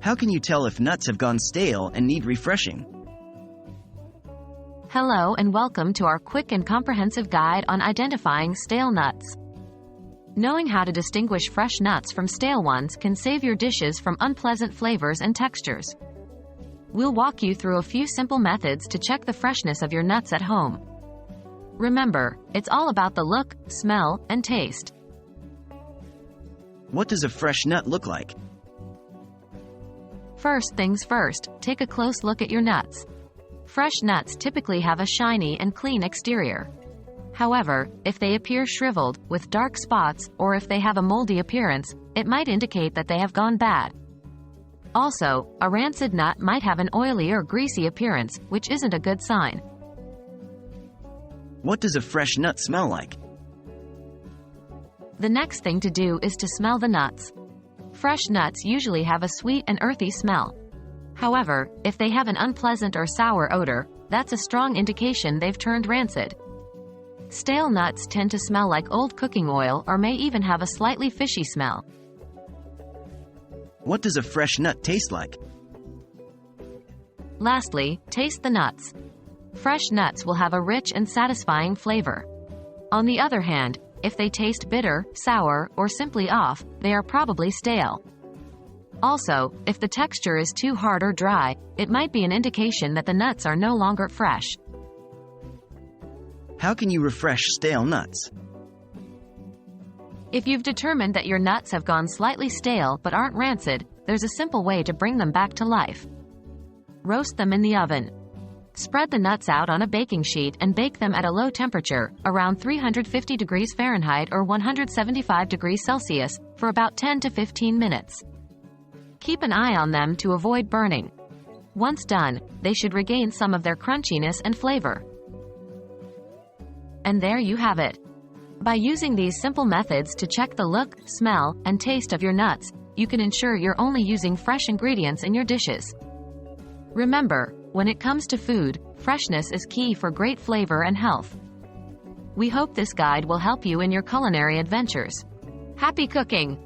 How can you tell if nuts have gone stale and need refreshing? Hello and welcome to our quick and comprehensive guide on identifying stale nuts. Knowing how to distinguish fresh nuts from stale ones can save your dishes from unpleasant flavors and textures. We'll walk you through a few simple methods to check the freshness of your nuts at home. Remember, it's all about the look, smell, and taste. What does a fresh nut look like? First things first, take a close look at your nuts. Fresh nuts typically have a shiny and clean exterior. However, if they appear shriveled, with dark spots, or if they have a moldy appearance, it might indicate that they have gone bad. Also, a rancid nut might have an oily or greasy appearance, which isn't a good sign. What does a fresh nut smell like? The next thing to do is to smell the nuts. Fresh nuts usually have a sweet and earthy smell. However, if they have an unpleasant or sour odor, that's a strong indication they've turned rancid. Stale nuts tend to smell like old cooking oil or may even have a slightly fishy smell. What does a fresh nut taste like? Lastly, taste the nuts. Fresh nuts will have a rich and satisfying flavor. On the other hand, if they taste bitter, sour, or simply off, they are probably stale. Also, if the texture is too hard or dry, it might be an indication that the nuts are no longer fresh. How can you refresh stale nuts? If you've determined that your nuts have gone slightly stale but aren't rancid, there's a simple way to bring them back to life. Roast them in the oven. Spread the nuts out on a baking sheet and bake them at a low temperature, around 350 degrees Fahrenheit or 175 degrees Celsius, for about 10 to 15 minutes. Keep an eye on them to avoid burning. Once done, they should regain some of their crunchiness and flavor. And there you have it. By using these simple methods to check the look, smell, and taste of your nuts, you can ensure you're only using fresh ingredients in your dishes. Remember, when it comes to food, freshness is key for great flavor and health. We hope this guide will help you in your culinary adventures. Happy cooking!